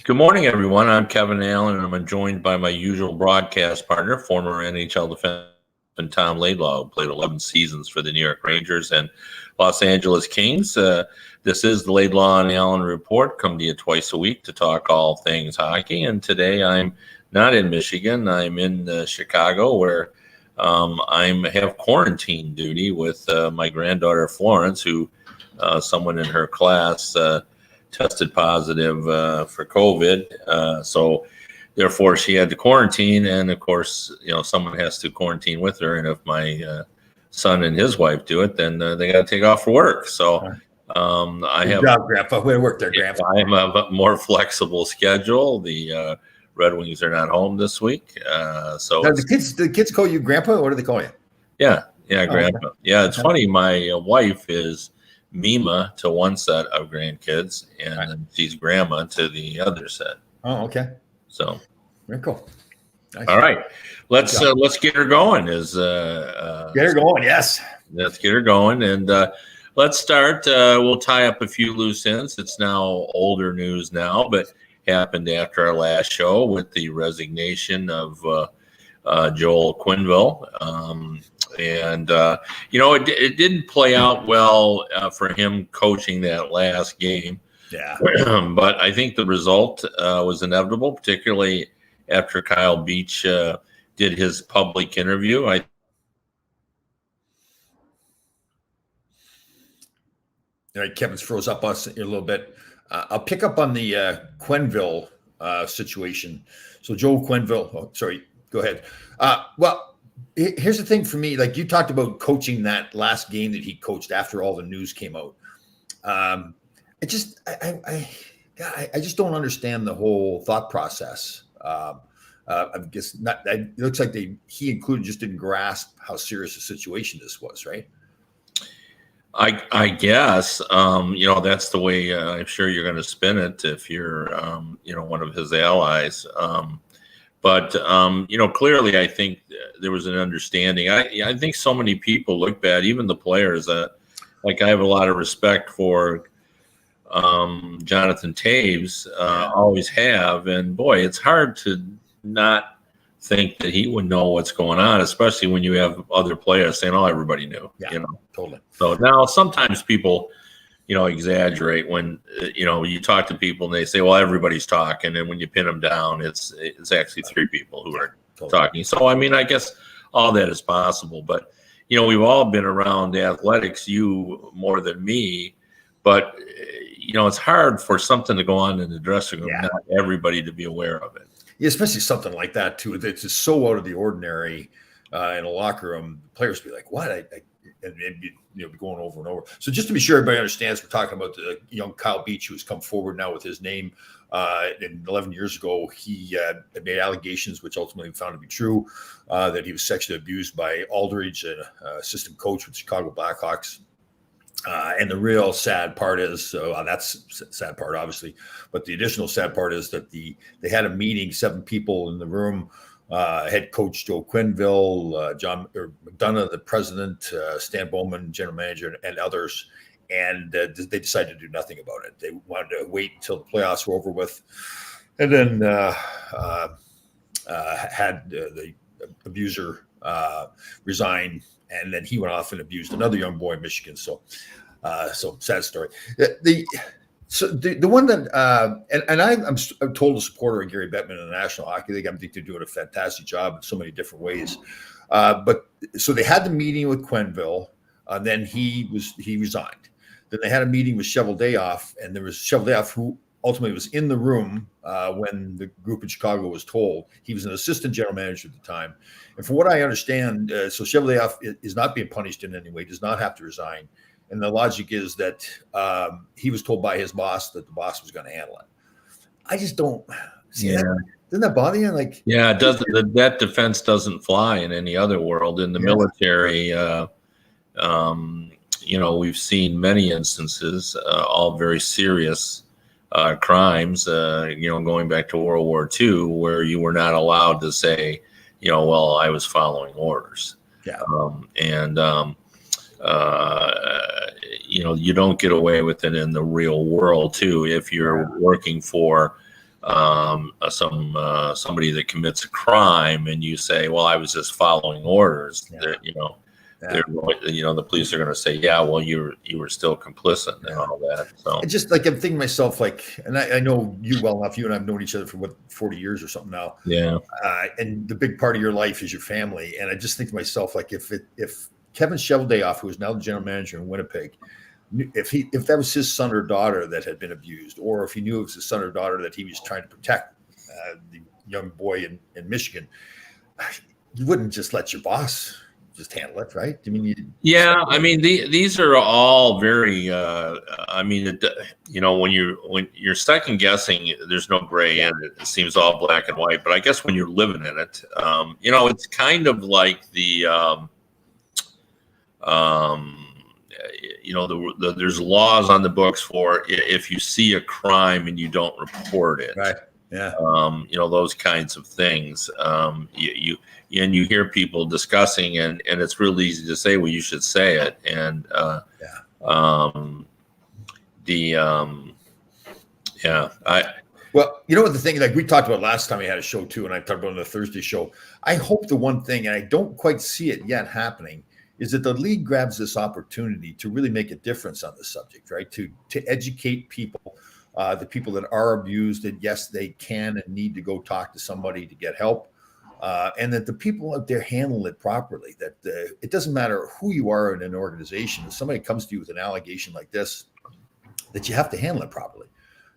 Good morning, everyone. I'm Kevin Allen, and I'm joined by my usual broadcast partner, former NHL defenseman Tom Laidlaw, who played 11 seasons for the New York Rangers and Los Angeles Kings. This is the Laidlaw and Allen Report. Come to you twice a week to talk all things hockey. And today I'm not in Michigan. I'm in Chicago, where I have quarantine duty with my granddaughter Florence, who someone in her class tested positive for COVID. So therefore she had to quarantine. And of course, someone has to quarantine with her. And if my son and his wife do it, then they got to take off for work. So I have Grandpa. Way to work there, Grandpa. I have a more flexible schedule. The Red Wings are not home this week. So now, the kids call you Grandpa? What do they call you? Yeah, Grandpa. Okay. Yeah, it's funny. My wife is Mima to one set of grandkids, and then she's grandma to the other set. Oh, okay. So very cool. Nice. All right, let's get her going. Get her going? Yes. Let's get her going, and let's start. We'll tie up a few loose ends. It's now older news now, but happened after our last show with the resignation of Joel Quenneville. It didn't play out well for him coaching that last game. Yeah. But I think the result was inevitable, particularly after Kyle Beach did his public interview. All right, Kevin's froze up us a little bit. I'll pick up on the Quenneville situation. So Joel Quenneville, sorry, go ahead. Well, here's the thing for me. Like, you talked about coaching that last game that he coached after all the news came out. I just don't understand the whole thought process. I guess not. It looks like he included just didn't grasp how serious a situation this was, right? I guess, that's the way I'm sure you're going to spin it if you're, one of his allies. But clearly, I think there was an understanding. I think so many people look bad, even the players. I have a lot of respect for Jonathan Taves, always have. And boy, it's hard to not think that he would know what's going on, especially when you have other players saying, "Oh, everybody knew." Yeah, totally. So now sometimes people, exaggerate when you talk to people and they say, "Well, everybody's talking," and when you pin them down, it's actually three people who are talking. So I guess all that is possible, but we've all been around athletics, you more than me, but it's hard for something to go on in the dressing room, not everybody to be aware of it. Yeah, especially something like that too. It's just so out of the ordinary in a locker room. Players be like, "What?" And be going over and over. So just to be sure everybody understands, we're talking about the young Kyle Beach, who has come forward now with his name. And 11 years ago, he made allegations, which ultimately found to be true, that he was sexually abused by Aldridge, an assistant coach with the Chicago Blackhawks. And the real sad part is, that's a sad part, obviously, but the additional sad part is that they had a meeting, 7 people in the room, head coach Joe Quenneville, John McDonough, the president, Stan Bowman, general manager, and others. And they decided to do nothing about it. They wanted to wait until the playoffs were over with, and then had the abuser resign. And then he went off and abused another young boy in Michigan. So sad story. The one that I'm a total supporter of Gary Bettman in the National Hockey League. I think they're doing a fantastic job in so many different ways. But so they had the meeting with Quenneville, then he resigned. Then they had a meeting with Cheveldayoff, and there was Cheveldayoff who ultimately was in the room when the group in Chicago was told. He was an assistant general manager at the time. And from what I understand, so Cheveldayoff is not being punished in any way, does not have to resign. And the logic is that he was told by his boss that the boss was going to handle it. I just don't see that. Doesn't that bother you? It doesn't. That defense doesn't fly in any other world. In the military, we've seen many instances, all very serious crimes, going back to World War II, where you were not allowed to say, well, I was following orders. Yeah. You don't get away with it in the real world too. If you're working for somebody that commits a crime, and you say, "Well, I was just following orders." Yeah. They're, the police are going to say, "Yeah, well, you were still complicit and all that." So it's just like I'm thinking to myself, like, and I know you well enough. You and I've known each other for 40 years or something now. yeah, and the big part of your life is your family. And I just think to myself, like, if Kevin Shoveldayoff, who is now the general manager in Winnipeg, if that was his son or daughter that had been abused, or if he knew it was his son or daughter that he was trying to protect, the young boy in Michigan, you wouldn't just let your boss just handle it, right? I mean, these are all very. When you're second guessing, there's no gray in it. It seems all black and white. But I guess when you're living in it, it's kind of like there's laws on the books for if you see a crime and you don't report it, right? Yeah. Those kinds of things. You hear people discussing, and it's really easy to say, well, you should say it. And well, what the thing, like we talked about last time we had a show too, and I talked about on the Thursday show. I hope the one thing, and I don't quite see it yet happening, is that the league grabs this opportunity to really make a difference on the subject, right? To educate people, the people that are abused, that yes, they can and need to go talk to somebody to get help. And that the people out there handle it properly, that it doesn't matter who you are in an organization. If somebody comes to you with an allegation like this, that you have to handle it properly.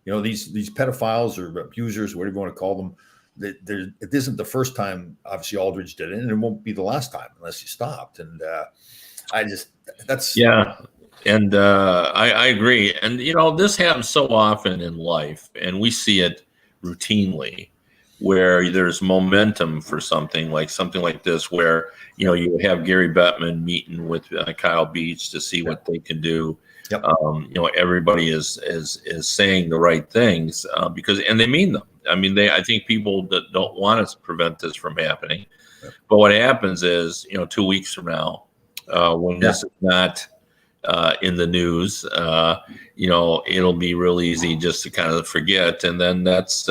These pedophiles or abusers, whatever you want to call them, it isn't the first time, obviously, Aldridge did it, and it won't be the last time unless you stopped. And I agree. And, this happens so often in life, and we see it routinely, where there's momentum for something like this, where you have Gary Bettman meeting with Kyle Beach to see what they can do. Yep. Everybody is saying the right things because they mean them. I think people that don't want to prevent this from happening. Yep. But what happens is, 2 weeks from now, when this is not in the news, it'll be real easy just to kind of forget, and then that's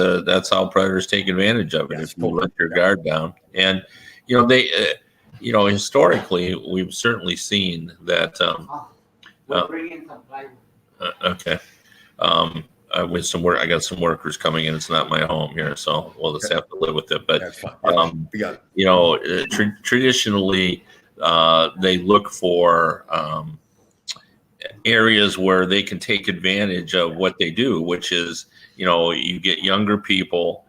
how predators take advantage of it. If you let your guard down, and historically, we've certainly seen that. Okay. With some work, I got some workers coming in. It's not my home here, so we'll just have to live with it. But traditionally, they look for areas where they can take advantage of what they do, which is, you get younger people,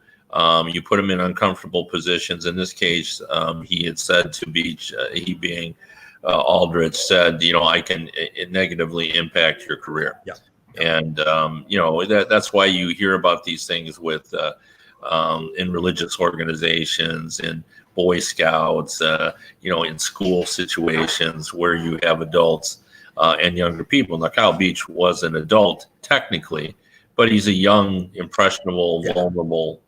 you put them in uncomfortable positions. In this case, he had said to Beach, he being Aldrich, said, I can negatively impact your career. Yeah. And, that's why you hear about these things with in religious organizations, in Boy Scouts, in school situations where you have adults and younger people. Now, Kyle Beach was an adult technically, but he's a young, impressionable, vulnerable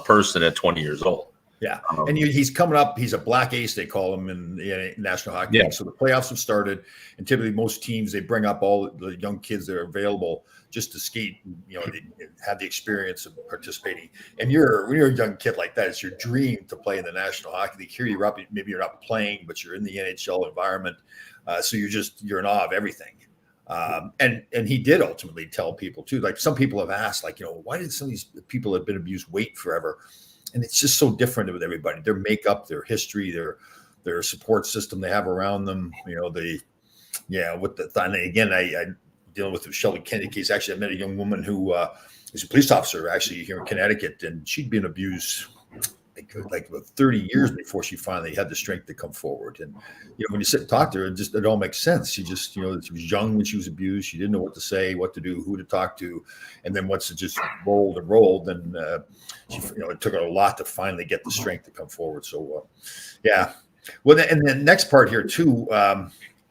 person at 20 years old. Yeah, and he's coming up. He's a black ace, they call him in the National Hockey League. So the playoffs have started, and typically most teams, they bring up all the young kids that are available just to skate. They have the experience of participating. And when you're a young kid like that, it's your dream to play in the National Hockey League. Here you're up, maybe you're not playing, but you're in the NHL environment, so you're in awe of everything. And he did ultimately tell people too. Like some people have asked, like, why did some of these people that have been abused wait forever? And it's just so different with everybody. Their makeup, their history, their support system they have around them. And again, I dealing with the Sheldon Kennedy case. Actually, I met a young woman who is a police officer actually here in Connecticut, and she'd been abused like about 30 years before she finally had the strength to come forward. And when you sit and talk to her, it all makes sense. She just she was young when she was abused. She didn't know what to say, what to do, who to talk to, and then once it just rolled, and it took her a lot to finally get the strength to come forward. So well, and the next part here too,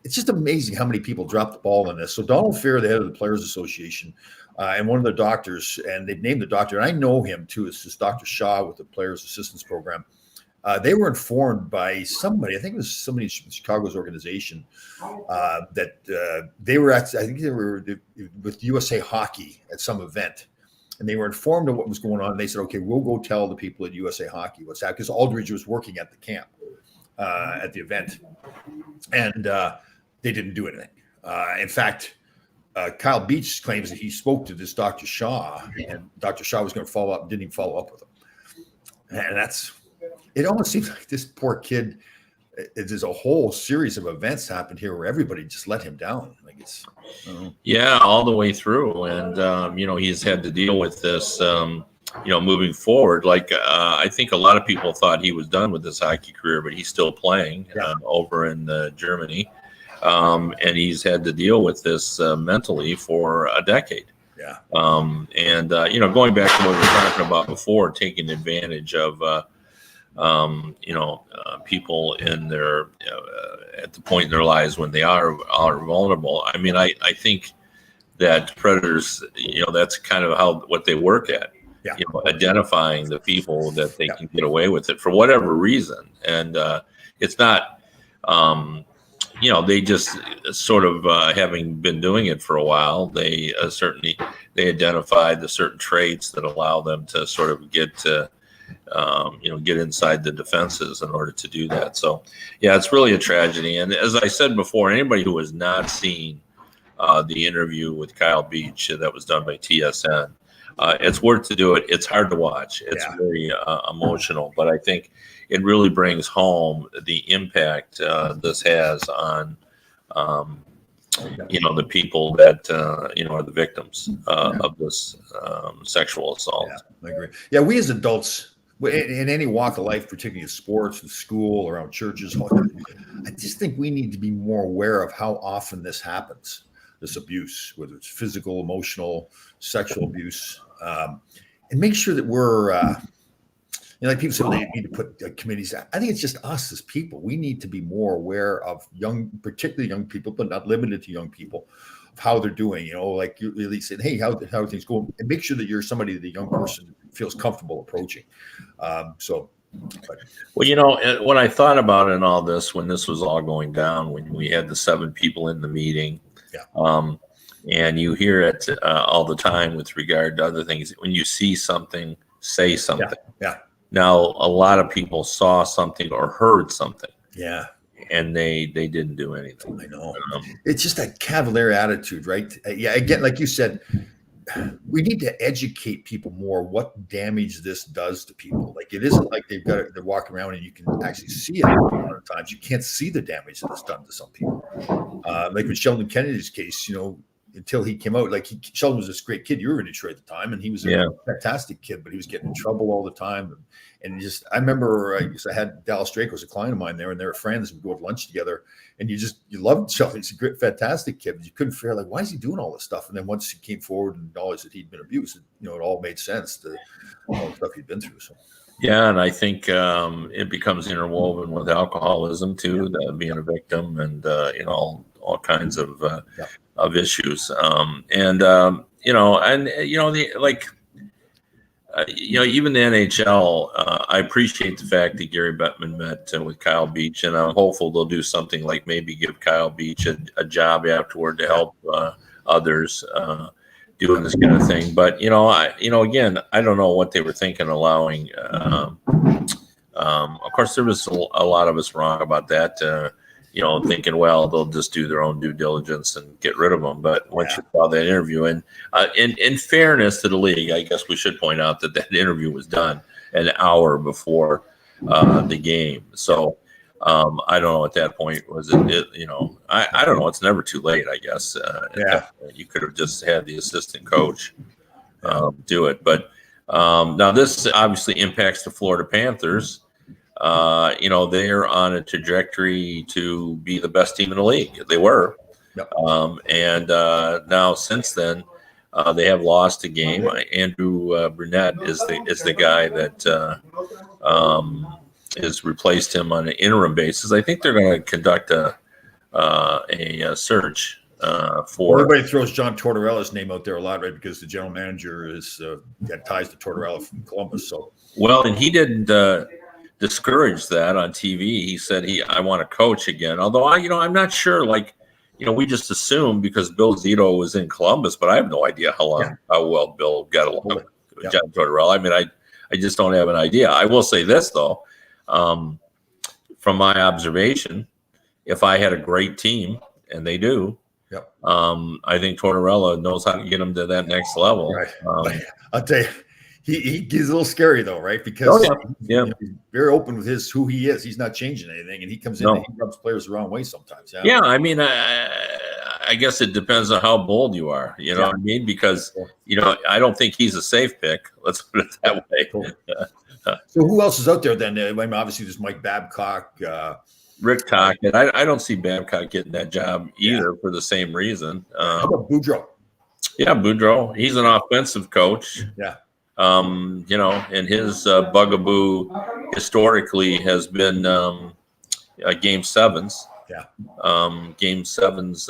it's just amazing how many people dropped the ball in this. So Donald Fair, the head of the Players Association, and one of the doctors, and they've named the doctor, and I know him too. It's just Dr. Shaw with the Players Assistance Program. They were informed by somebody, I think it was somebody in Chicago's organization, that they were with USA Hockey at some event, and they were informed of what was going on. And they said, okay, we'll go tell the people at USA Hockey what's happening, because Aldridge was working at the camp, at the event, and they didn't do anything. In fact, Kyle Beach claims that he spoke to this Dr. Shaw, and Dr. Shaw was going to follow up, didn't even follow up with him. And it almost seems like this poor kid, there's a whole series of events happened here where everybody just let him down. Like it's, yeah, all the way through. And, he's had to deal with this, moving forward. Like, I think a lot of people thought he was done with his hockey career, but he's still playing over in Germany. And he's had to deal with this mentally for a decade. Yeah. Going back to what we were talking about before, taking advantage of, people in their at the point in their lives when they are vulnerable. I mean, I think that predators, that's kind of what they work at. Yeah. Identifying the people that they can get away with it for whatever reason, and it's not. They just sort of having been doing it for a while, they certainly identified the certain traits that allow them to sort of get inside the defenses in order to do that. So, yeah, it's really a tragedy. And as I said before, anybody who has not seen the interview with Kyle Beach that was done by TSN, it's worth to do it. It's hard to watch. It's very emotional, but I think it really brings home the impact this has on, the people that, are the victims of this sexual assault. Yeah, I agree. Yeah, we as adults, in any walk of life, particularly in sports, in school, around churches, I just think we need to be more aware of how often this happens, this abuse, whether it's physical, emotional, sexual abuse, and make sure that we're, like people say, they need to put committees. I think it's just us as people. We need to be more aware of particularly young people, but not limited to young people, of how they're doing. Like you really said, hey, how are things going? And make sure that you're somebody that the young person feels comfortable approaching. Well, when I thought about it in all this, when this was all going down, when we had the 7 people in the meeting, and you hear it all the time with regard to other things, when you see something, say something. Yeah. Now, a lot of people saw something or heard something. Yeah. And they didn't do anything. I know. It's just that cavalier attitude, right? Yeah. Again, like you said, we need to educate people more what damage this does to people. Like it isn't like they're walking around and you can actually see it. A lot of times you can't see the damage that it's done to some people. Like with Sheldon Kennedy's case, until he came out, Sheldon was this great kid. You were in Detroit at the time, and he was a fantastic kid, but he was getting in trouble all the time. And I remember I had Dallas Drake was a client of mine there, and they were friends. We'd go to lunch together, and you loved Sheldon. He's a great, fantastic kid, but you couldn't figure out why is he doing all this stuff? And then once he came forward and acknowledged that he'd been abused, it all made sense to all the stuff he'd been through. So. Yeah, and I think it becomes interwoven with alcoholism too, being a victim, and all kinds of issues. Even the NHL. I appreciate the fact that Gary Bettman met with Kyle Beach, and I'm hopeful they'll do something like maybe give Kyle Beach a job afterward to help others doing this kind of thing. But again, I don't know what they were thinking, allowing. Of course, there was a lot of us wrong about that. Thinking, well, they'll just do their own due diligence and get rid of them. But once you saw that interview, and in fairness to the league, I guess we should point out that interview was done an hour before the game. So I don't know at that point, was it I don't know. It's never too late, I guess. You could have just had the assistant coach do it. But now this obviously impacts the Florida Panthers. They're on a trajectory to be the best team in the league. They were. Yep. Now since then, they have lost a game. Andrew Brunette is the guy that has replaced him on an interim basis. I think they're going to conduct a search for. Everybody throws John Tortorella's name out there a lot, right? Because the general manager is got ties to Tortorella from Columbus. So and he didn't discourage that on TV. He said I want to coach again. Although I'm not sure. we just assume because Bill Zito was in Columbus, but I have no idea how well Bill got along with John Tortorella. I mean, I just don't have an idea. I will say this though, from my observation, if I had a great team, and they do, I think Tortorella knows how to get them to that next level. Right. I'll tell you, he's a little scary though, right? Because he's very open with who he is. He's not changing anything, and he comes in and he rubs players the wrong way sometimes. Yeah, I mean, I guess it depends on how bold you are. You know what I mean? Because I don't think he's a safe pick. Let's put it that way. Totally. So who else is out there then? I mean, obviously there's Mike Babcock, Rick Tocchet. I don't see Babcock getting that job either for the same reason. How about Boudreaux? Yeah, Boudreaux. He's an offensive coach. Yeah. And his bugaboo historically has been game sevens. Yeah. Game sevens,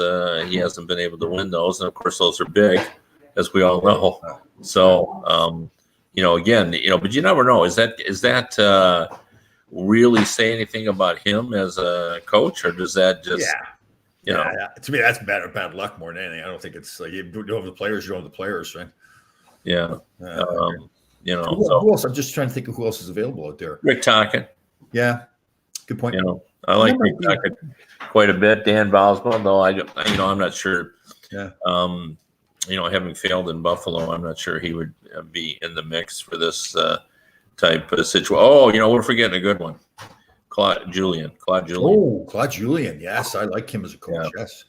he hasn't been able to win those. And of course, those are big, as we all know. So, again, but you never know. Is that really say anything about him as a coach, or does that just, to me, that's bad luck more than anything. I don't think it's like you don't have the players, you don't have the players, right? Yeah. Who else? I'm just trying to think of who else is available out there. Rick Tocchet. Yeah. Good point. I like Rick Tocchet quite a bit. Dan Boswell, though, I'm not sure. Yeah. Having failed in Buffalo, I'm not sure he would be in the mix for this type of situation. Oh, we're forgetting a good one. Claude Julien. Oh, Claude Julien. Yes, I like him as a coach. Yes.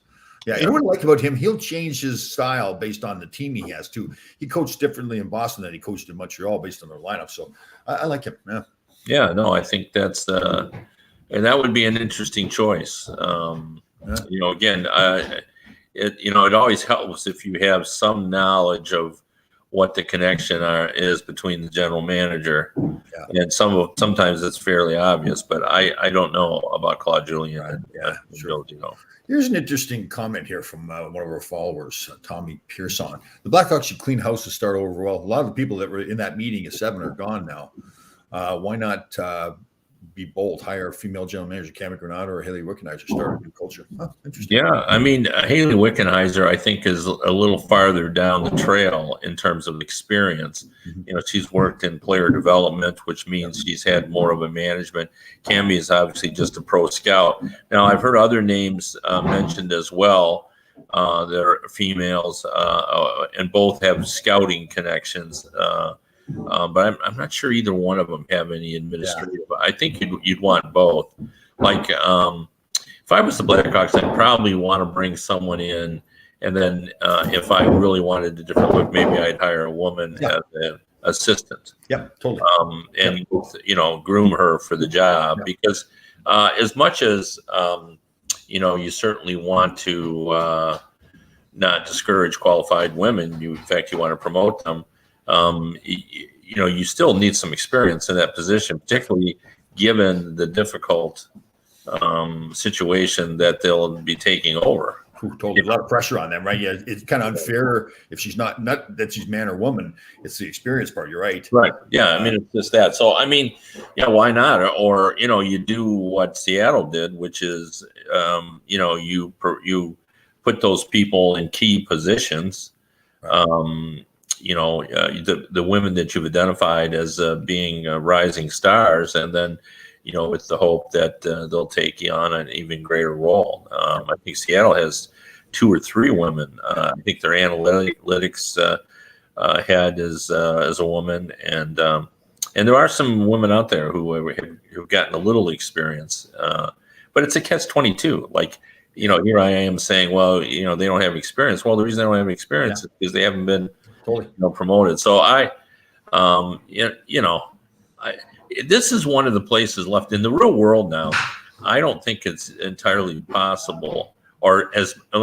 Yeah, you know what I like about him? He'll change his style based on the team he has too. He coached differently in Boston than he coached in Montreal based on their lineup. So I like him. Yeah. Yeah, no, I think that's and that would be an interesting choice. Again, it always helps if you have some knowledge of what the connection is between the general manager, and sometimes it's fairly obvious, but I don't know about Claude Julien. Sure. Here's an interesting comment here from one of our followers, Tommy Pearson. The Blackhawks should clean house and start over. Well, a lot of the people that were in that meeting at 7 are gone now. Why not be bold? Hire a female general manager, Cameron Granado or Haley Wickenheiser, start a new culture. Interesting. Yeah, I mean, Haley Wickenheiser, I think, is a little farther down the trail in terms of experience. Mm-hmm. She's worked in player development, which means she's had more of a management. Cammy is obviously just a pro scout. Now, I've heard other names mentioned as well. They're females, and both have scouting connections. But I'm not sure either one of them have any administrative. I think you'd want both. Like if I was the Blackhawks, I'd probably want to bring someone in, and then if I really wanted a different look, maybe I'd hire a woman as an assistant. Yeah, totally. And groom her for the job because as much as you certainly want to not discourage qualified women. In fact, you want to promote them. You still need some experience in that position, particularly given the difficult situation that they'll be taking over. Totally. A lot of pressure on them, right? Yeah, it's kind of unfair if she's not that she's man or woman. It's the experience part. You're right. Right. Yeah. I mean, it's just that. So, I mean, why not? Or, you do what Seattle did, which is, you put those people in key positions. Right. The women that you've identified as being rising stars, and then, with the hope that they'll take you on an even greater role. I think Seattle has 2 or 3 women. I think their analytics head is a woman, and there are some women out there who've gotten a little experience, but it's a catch-22. Like, here I am saying, well, they don't have experience. Well, the reason they don't have experience is because they haven't been promoted. So this is one of the places left in the real world now. I don't think it's entirely possible, let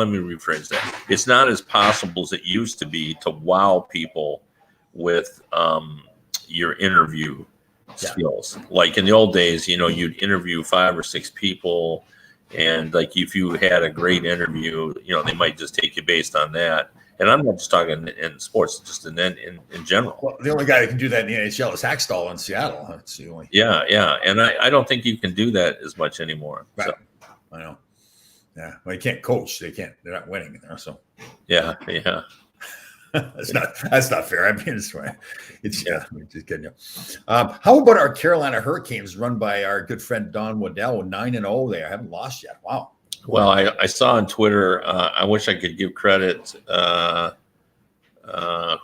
me rephrase that. It's not as possible as it used to be to wow people with your interview skills. Like in the old days, you'd interview 5 or 6 people, and like if you had a great interview, they might just take you based on that. And I'm not just talking in sports, just in general. Well, the only guy that can do that in the NHL is Hackstall in Seattle. That's the only. Yeah, and I don't think you can do that as much anymore. Right. So. I know. Yeah. Well, you can't coach. They're not winning. So Yeah. that's not fair. I mean, it's just kidding you. How about our Carolina Hurricanes, run by our good friend Don Waddell, 9-0? They haven't lost yet. Wow. Well, I saw on Twitter. I wish I could give credit.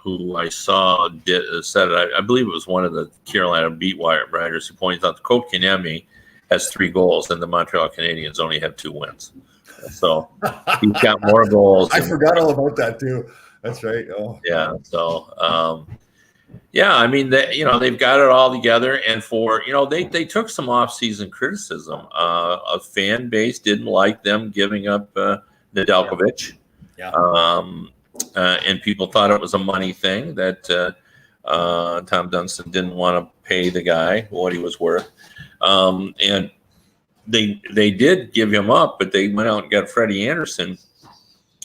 Who I saw said it. I believe it was one of the Carolina beat writers who pointed out that Coach Konami has 3 goals and the Montreal Canadiens only have 2 wins. So he's got more goals. I forgot all about that too. That's right. Oh, yeah. So, I mean, they've got it all together. And they took some off-season criticism. A fan base didn't like them giving up Nedeljkovic. Yeah. And people thought it was a money thing that Tom Dunstan didn't want to pay the guy what he was worth. And they did give him up, but they went out and got Freddie Anderson,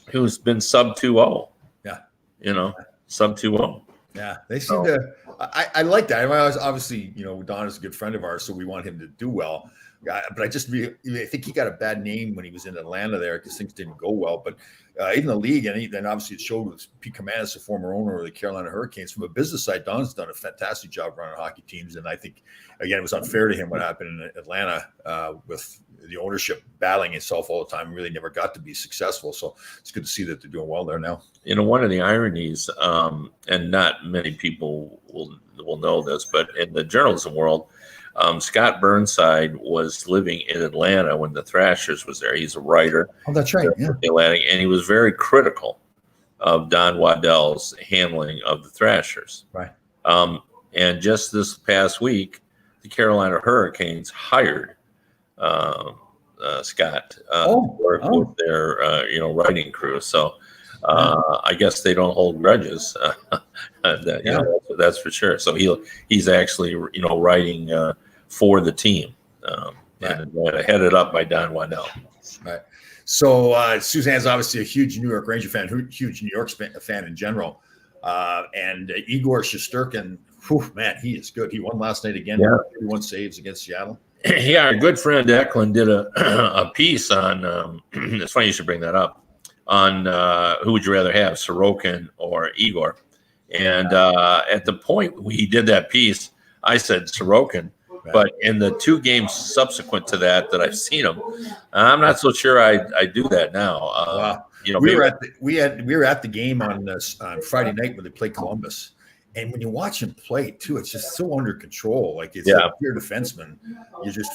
who's been sub 2-0. Yeah. Sub 2-0. Yeah. They seem to. I like that. I mean, obviously, Don is a good friend of ours, so we want him to do well. But I think he got a bad name when he was in Atlanta there because things didn't go well. But even the league, and then obviously it showed with Pete Kamanis, the former owner of the Carolina Hurricanes. From a business side, Don's done a fantastic job running hockey teams. And I think, again, it was unfair to him what happened in Atlanta with the ownership battling itself all the time. Really never got to be successful. So it's good to see that they're doing well there now. One of the ironies, and not many people will know this, but in the journalism world, Scott Burnside was living in Atlanta when the Thrashers was there. He's a writer. Oh, that's right. Yeah. Atlantic, and he was very critical of Don Waddell's handling of the Thrashers. Right. And just this past week, the Carolina Hurricanes hired Scott with their writing crew. So I guess they don't hold grudges. That's for sure. So he's actually writing for the team, and headed up by Don Waddell. Right. So Suzanne's obviously a huge New York Ranger fan, huge New York fan in general, and Igor Shesterkin. Man, he is good. He won last night again. 31 saves against Seattle. Yeah, our good friend Declan did a piece on. It's funny you should bring that up. On who would you rather have, Sorokin or Igor? And at the point he did that piece, I said Sorokin. Right. But in the 2 games subsequent to that I've seen him, I'm not so sure I do that now. Wow. We were at the game on Friday night when they played Columbus. And when you watch him play too, it's just so under control. Like it's a pure defenseman.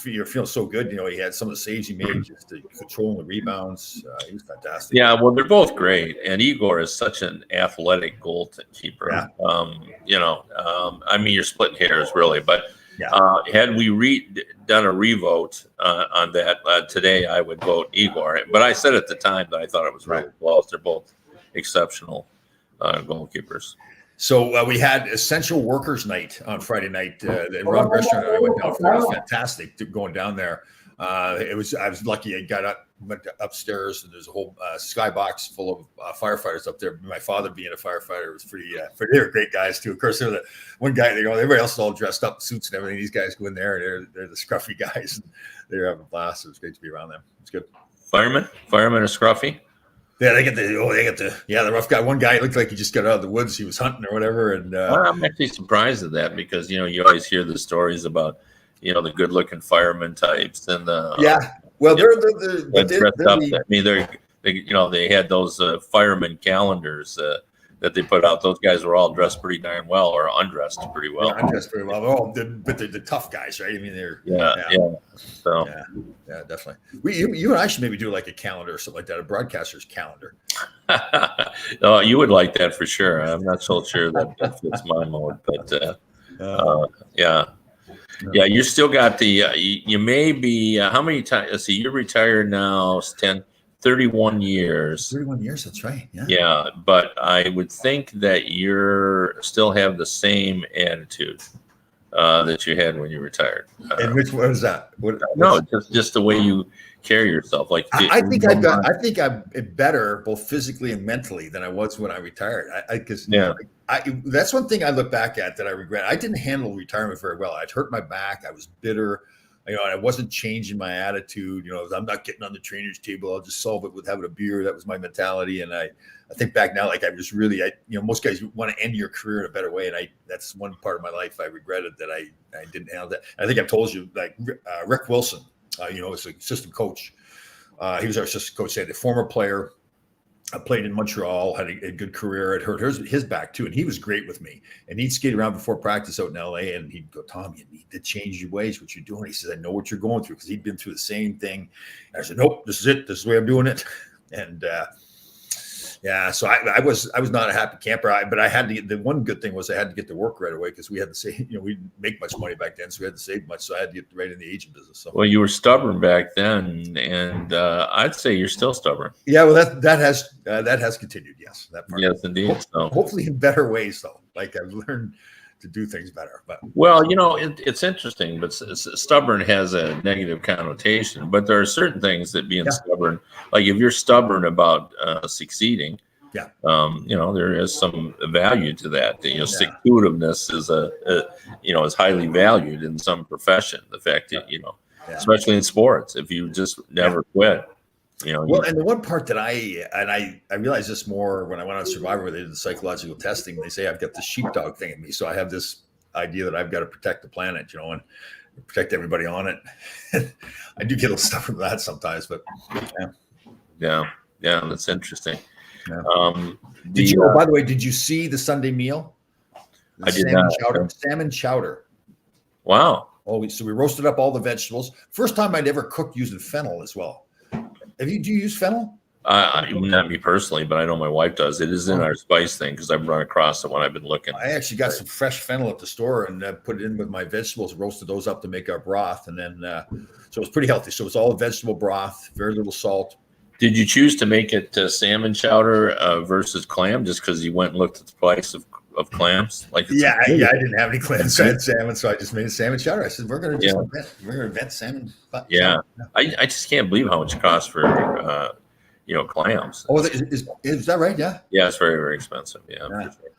You're feeling so good. He had some of the saves he made, just controlling the rebounds. He was fantastic. Yeah, well, they're both great. And Igor is such an athletic goalkeeper. Yeah. I mean, you're splitting hairs really, but had we done a revote on that today, I would vote Igor. But I said at the time that I thought it was really close. They're both exceptional goalkeepers. So we had Essential Workers Night on Friday night. The Ron restaurant I went down for. It was fantastic going down there. I was lucky. I went upstairs, and there's a whole skybox full of firefighters up there. My father being a firefighter was pretty. They were great guys too. Of course, they're the one guy. Everybody else is all dressed up, suits and everything. These guys go in there, and they're the scruffy guys. And they're having a blast. It was great to be around them. It's good. Firemen are scruffy. Yeah, they get the rough guy. One guy looked like he just got out of the woods. He was hunting or whatever. And I'm actually surprised at that because you always hear the stories about the good-looking fireman types and the they're dressed up. I mean, they had those fireman calendars that they put out. Those guys were all dressed pretty darn well, or undressed pretty well. Yeah, undressed pretty well. But they're the tough guys, right? I mean, they're So definitely. You and I should maybe do like a calendar or something like that, a broadcaster's calendar. Oh, you would like that for sure. I'm not so sure that fits my mode, but yeah. You still got the. You may be how many times? Let's see. You're retired now. 31 years. 31 years, that's right. Yeah. Yeah, but I would think that you're still have the same attitude that you had when you retired. And which one is that? Just the way you carry yourself. Like I think I'm better both physically and mentally than I was when I retired. That's one thing I look back at that I regret. I didn't handle retirement very well. I'd hurt my back. I was bitter. And I wasn't changing my attitude. I'm not getting on the trainer's table. I'll just solve it with having a beer. That was my mentality. And I think back now, like I was really, most guys want to end your career in a better way. And that's one part of my life I regretted that I didn't handle that. I think I've told you, like Rick Wilson, as an assistant coach. He was our assistant coach. He had a former player. I played in Montreal, had a good career. I'd hurt his back too, and he was great with me. And he'd skate around before practice out in LA, and he'd go, "Tom, you need to change your ways. What you're doing." He says, "I know what you're going through," because he'd been through the same thing. And I said, "Nope, this is it. This is the way I'm doing it." And so I was not a happy camper. But I had to get, the one good thing was I had to get to work right away, because we had to save. We didn't make much money back then, so we had to save much. So I had to get right in the agent business. So. Well, you were stubborn back then, and I'd say you're still stubborn. Yeah, well, that has continued. Yes, that part. Yes, indeed. Hopefully in better ways, though. Like I've learned to do things better. But it's interesting, but stubborn has a negative connotation. But there are certain things that being stubborn, like if you're stubborn about succeeding, there is some value to that. Stick-to-itiveness is is highly valued in some profession. The fact that especially in sports, if you just never quit. Well, and the one part that I realized this more when I went on Survivor, where they did the psychological testing. They say I've got the sheepdog thing in me, so I have this idea that I've got to protect the planet, and protect everybody on it. I do get a little stuff from that sometimes, but yeah, that's interesting. Yeah. By the way, did you see the Sunday meal? I did not. Salmon chowder. Wow. Oh, so we roasted up all the vegetables. First time I'd ever cooked using fennel as well. Do you use fennel? Not me personally, but I know my wife does. It is in our spice thing, because I've run across it when I've been looking. I actually got some fresh fennel at the store and put it in with my vegetables, roasted those up to make our broth. And then, so it was pretty healthy. So it's all vegetable broth, very little salt. Did you choose to make it salmon chowder versus clam, just because you went and looked at the price of clams? I didn't have any clams. I had salmon, so I just made a salmon chowder. I said, we're going to invent salmon. I just can't believe how much it costs for clams. Oh, is that right? Yeah. Yeah, it's very, very expensive. Yeah. For sure.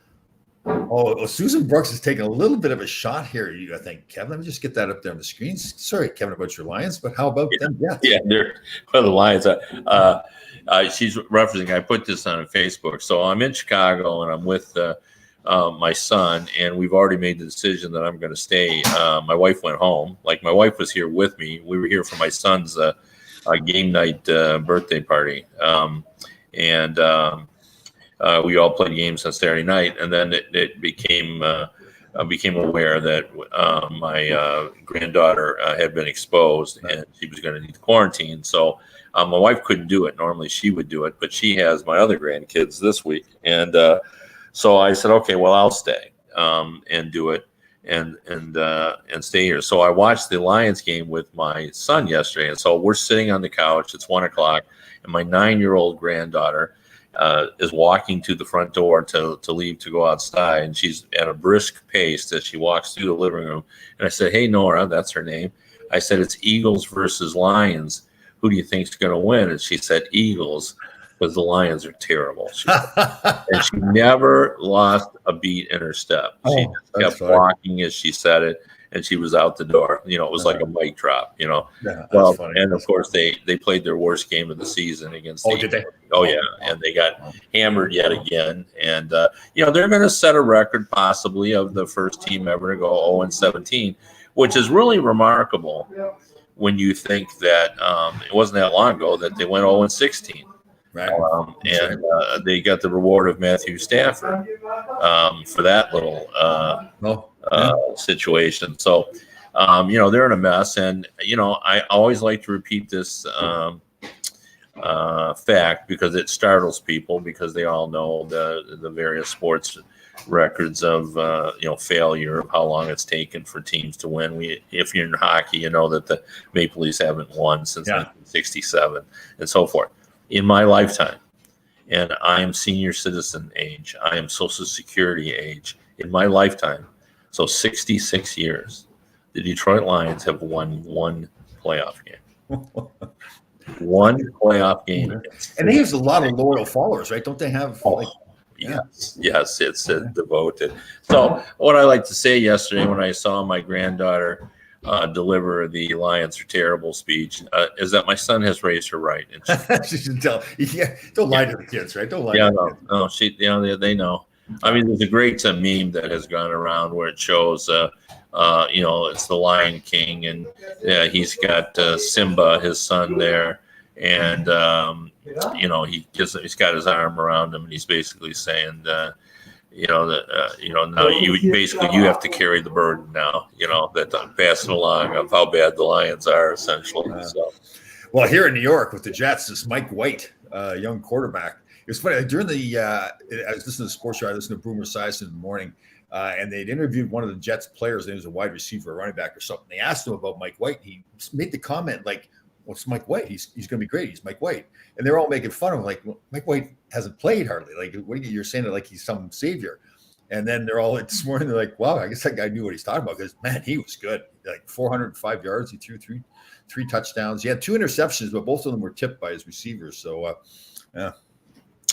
Oh, well, Susan Brooks is taking a little bit of a shot here. I think, Kevin. Let me just get that up there on the screen. Sorry, Kevin, about your Lions, but how about them? Yeah, they're the Lions. She's referencing. I put this on Facebook. So I'm in Chicago, and I'm with my son, and we've already made the decision that I'm going to stay. My wife went home. Like, my wife was here with me. We were here for my son's game night birthday party, and we all played games on Saturday night. And then it became I became aware that my granddaughter had been exposed, and she was going to need to quarantine. So my wife couldn't do it. Normally she would do it, but she has my other grandkids this week, and so I said, okay, well, I'll stay and do it and stay here. So I watched the Lions game with my son yesterday, and so we're sitting on the couch. It's 1:00, and my 9-year-old granddaughter is walking to the front door to leave to go outside, and she's at a brisk pace as she walks through the living room. And I said, "Hey, Nora," that's her name. I said, "It's Eagles versus Lions. Who do you think's going to win?" And she said, "Eagles, because the Lions are terrible." And she never lost a beat in her step. She just kept walking as she said it, and she was out the door. It was like a mic drop. Yeah, and of course they played their worst game of the season against. Did they? Oh yeah, and they got hammered yet again. And they're going to set a record possibly of the first team ever to go 0-17, which is really remarkable when you think that it wasn't that long ago that they went 0-16. Right. They got the reward of Matthew Stafford for that little situation. So, they're in a mess. And, I always like to repeat this fact because it startles people, because they all know the various sports records of, failure, of how long it's taken for teams to win. If you're in hockey, you know that the Maple Leafs haven't won since 1967 and so forth. In my lifetime, and I am senior citizen age, I am Social Security age, in my lifetime, so 66 years, the Detroit Lions have won one playoff game. One playoff game. And they have a lot of loyal followers, right? Don't they have Yes, it's devoted. So what I like to say yesterday when I saw my granddaughter deliver the Lions are terrible speech is that my son has raised her right. And She should tell. Yeah, don't lie to the kids, right? Don't lie. yeah, to the no, kids. no, they know. I mean, there's a great meme that has gone around where it shows, it's the Lion King, and he's got Simba, his son, there, and he's got his arm around him, and he's basically saying, now you have to carry the burden now, that I'm passing along of how bad the Lions are, essentially. So. Well, here in New York with the Jets, this Mike White, young quarterback. It was funny during I was listening to sports show. I listened to Boomer Esiason in the morning, and they'd interviewed one of the Jets players. He was a wide receiver, a running back, or something. They asked him about Mike White. He made the comment like, "What's Mike White? He's going to be great. He's Mike White." And they're all making fun of him, like, well, Mike White hasn't played hardly. Like, what you're saying it like he's some savior. And then they're all like, this morning, they're like, "Wow, I guess that guy knew what he's talking about because man, he was good. Like 405 yards. He threw three touchdowns. He had 2 interceptions, but both of them were tipped by his receivers. So, yeah."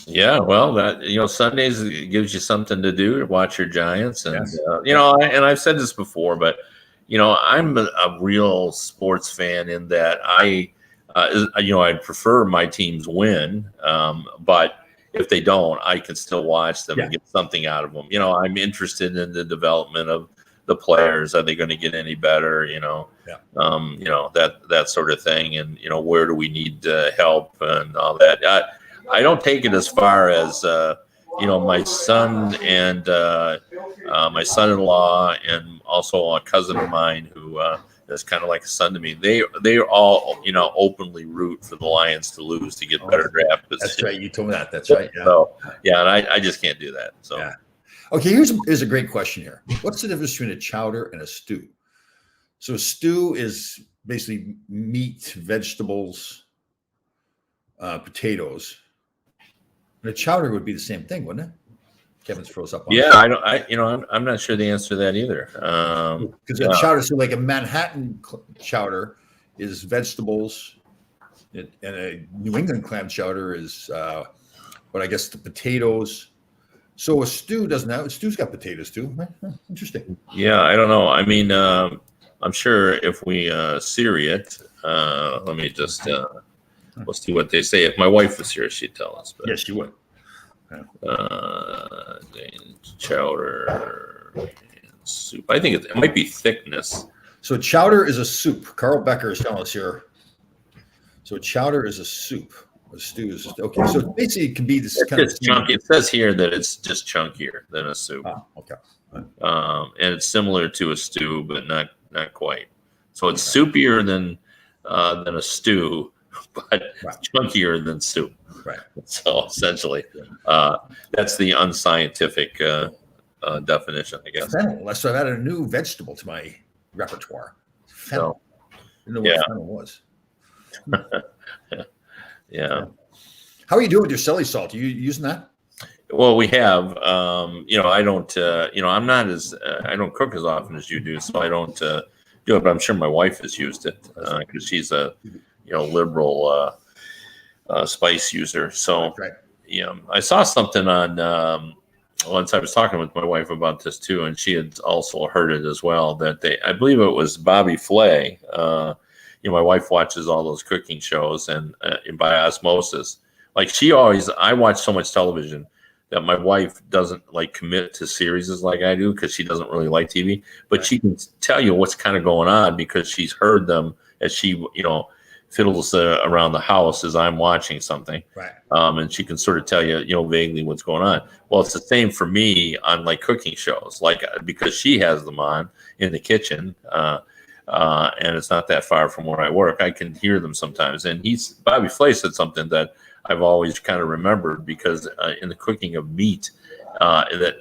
Yeah, well, that Sundays gives you something to do to watch your Giants, and Yes. And I've said this before, but I'm a real sports fan in that I'd prefer my teams win, but if they don't, I can still watch them and get something out of them. I'm interested in the development of the players. Are they going to get any better? That sort of thing, and where do we need help and all that. I don't take it as far as my son and my son-in-law and also a cousin of mine who is kind of like a son to me. They all openly root for the Lions to lose to get better draft position. That's right. You told me that. That's right. Yeah. So and I just can't do that. So yeah. Okay, here's a great question here. What's the difference between a chowder and a stew? So a stew is basically meat, vegetables, potatoes. And a chowder would be the same thing, wouldn't it? Kevin's froze up. I'm not sure the answer to that either. Because a chowder, so like a Manhattan chowder is vegetables, and a New England clam chowder is, I guess the potatoes. So a stew doesn't have. A stew's got potatoes too. Interesting. Yeah, I don't know. I mean, I'm sure if we sear it, let me just. We'll see what they say. If my wife was here, she'd tell us. But, yes, she would. Chowder and soup. I think it might be thickness. So chowder is a soup. Carl Becker is telling us here. So chowder is a soup. A stew is okay. So basically, it can be this kind of chunky. It says here that it's just chunkier than a soup. Oh, okay. And it's similar to a stew, but not quite. So it's soupier than a stew, but chunkier than soup. Right. So essentially, that's the unscientific definition, I guess. Fennel. So I've added a new vegetable to my repertoire. Fennel. I didn't know what fennel was. Yeah. How are you doing with your celery salt? Are you using that? Well, we have. I don't. I'm not as. I don't cook as often as you do, so I don't do it. But I'm sure my wife has used it because she's a liberal spice user. So I saw something on. Once I was talking with my wife about this too, and she had also heard it as well. That I believe it was Bobby Flay. My wife watches all those cooking shows, and by osmosis, like I watch so much television that my wife doesn't like commit to series like I do because she doesn't really like TV. But she can tell you what's kind of going on because she's heard them as she, fiddles around the house as I'm watching something. Right. And she can sort of tell you, vaguely what's going on. Well, it's the same for me on like cooking shows, like because she has them on in the kitchen. And it's not that far from where I work. I can hear them sometimes. And Bobby Flay said something that I've always kind of remembered because in the cooking of meat, that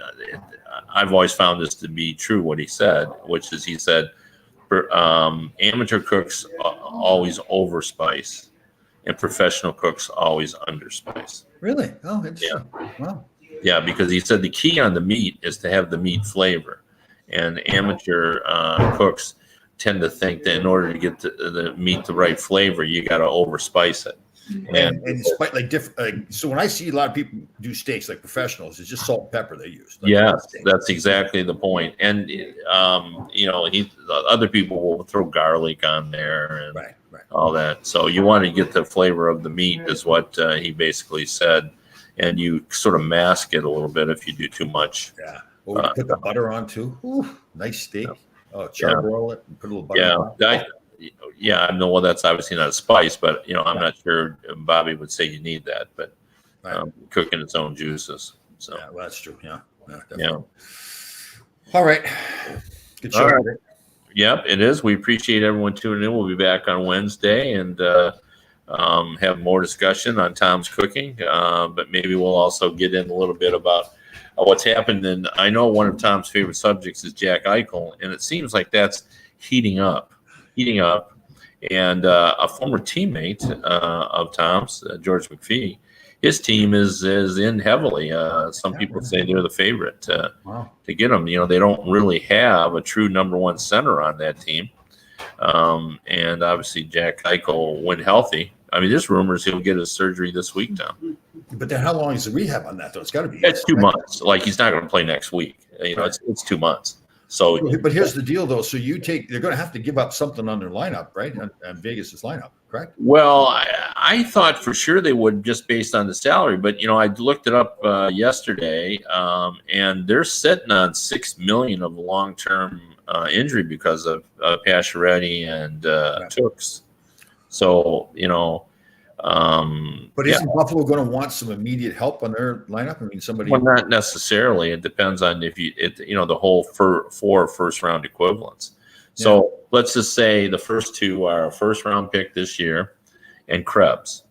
I've always found this to be true. What he said, which is he said, amateur cooks always overspice, and professional cooks always underspice. Really? Oh, interesting. Yeah. Wow. Yeah, because he said the key on the meat is to have the meat flavor, and amateur cooks tend to think that in order to get the meat the right flavor, you got to overspice it. And despite like different, so when I see a lot of people do steaks like professionals, it's just salt and pepper they use. Like yes, that's exactly the point. And other people will throw garlic on there and right. all that. So you want to get the flavor of the meat, is what he basically said, and you sort of mask it a little bit if you do too much. Yeah. Well, you put the butter on too. Ooh, nice steak. Oh, charbroil it and put a little butter on it. I know. Well, that's obviously not a spice, but I'm not sure Bobby would say you need that. But cooking its own juices. So yeah, well, that's true. Yeah, definitely. Yeah. All right. Good show. Right. Yep, it is. We appreciate everyone tuning in. We'll be back on Wednesday and have more discussion on Tom's cooking. But maybe we'll also get in a little bit about what's happened. And I know one of Tom's favorite subjects is Jack Eichel, and it seems like that's heating up. And a former teammate of Tom's, George McPhee, his team is in heavily. Some people say they're the favorite to get him. They don't really have a true number one center on that team. And obviously Jack Eichel, when healthy, I mean, there's rumors he'll get his surgery this week, Tom. But then how long is the rehab on that, though? It's got to be. It's 2 months. Like, he's not going to play next week. It's 2 months. So, but here's the deal, though. So they're going to have to give up something on their lineup, right? On Vegas's lineup, correct? Well, I thought for sure they would, just based on the salary. But I looked it up yesterday, and they're sitting on $6 million of long-term injury because of Pacioretty and Tooks. So but isn't Buffalo going to want some immediate help on their lineup? I mean, somebody. Well, not necessarily. It depends on if the whole four first round equivalents. So let's just say the first two are a first round pick this year and Krebs.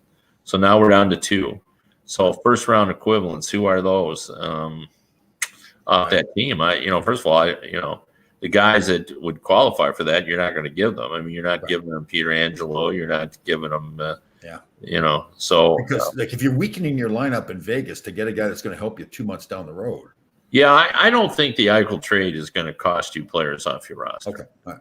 So now we're down to 2. So first round equivalents, who are those off that team? First of all, the guys that would qualify for that, you're not going to give them. I mean, you're not giving them Peter Angelo. You're not giving them. So because if you're weakening your lineup in Vegas to get a guy that's going to help you 2 months down the road. Yeah, I don't think the Eichel trade is going to cost you players off your roster. Okay. Right.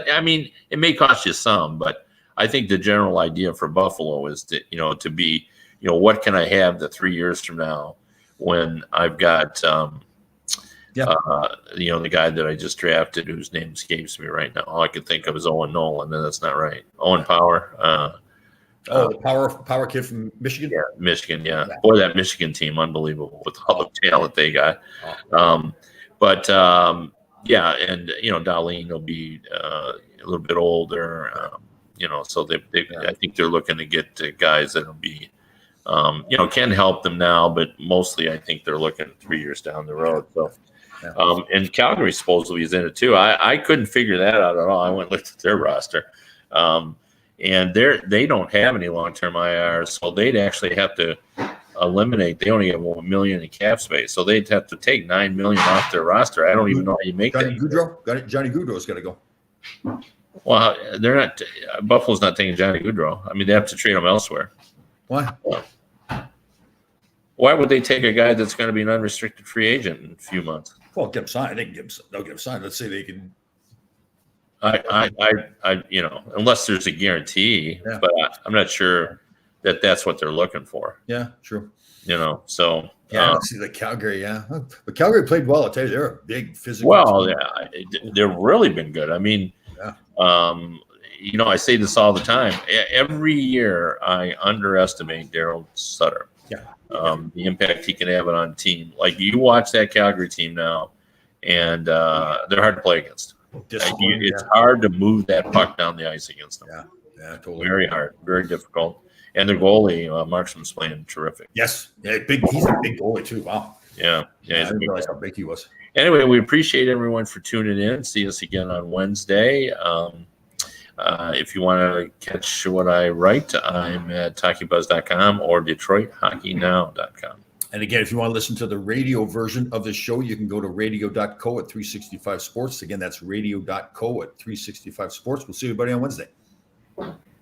I mean, it may cost you some, but I think the general idea for Buffalo is to be, what can I have 3 years from now when I've got, the guy that I just drafted whose name escapes me right now. All I could think of is Owen Nolan, and that's not right. Owen Power. The power kid from Michigan? Yeah, Michigan, yeah. Boy, that Michigan team, unbelievable with all the talent they got. And Darlene will be a little bit older, so I think they're looking to get guys that will be, can help them now, but mostly I think they're looking 3 years down the road. So, and Calgary supposedly is in it too. I couldn't figure that out at all. I went and looked at their roster. And they don't have any long-term IRs, so they'd actually have to eliminate. They only have $1 million in cap space, so they'd have to take $9 million off their roster. I don't even know how you make Johnny that. Gaudreau? Got it. Johnny Gaudreau's got to go. Well, they're not. Buffalo's not taking Johnny Gaudreau. I mean, they have to trade him elsewhere. Why? Why would they take a guy that's going to be an unrestricted free agent in a few months? Well, get him signed. They'll get him signed. Let's say they can. Unless there's a guarantee, but I'm not sure that's what they're looking for. Yeah, true. So see the Calgary, but Calgary played well. I tell you, they're a big physical. Well, team. They've really been good. I mean, I say this all the time. Every year, I underestimate Daryl Sutter. Yeah. The impact he can have on a team. Like, you watch that Calgary team now, and they're hard to play against. It's hard to move that puck down the ice against them. Yeah, totally. Very hard, very difficult. And the goalie, Markstrom's playing terrific. Yes, he's a big goalie too. Wow. Yeah, I didn't realize how big he was. Anyway, we appreciate everyone for tuning in. See us again on Wednesday. If you want to catch what I write, I'm at TalkingBuzz.com or DetroitHockeyNow.com. And again, if you want to listen to the radio version of the show, you can go to radio.co at 365 Sports. Again, that's radio.co at 365 Sports. We'll see everybody on Wednesday.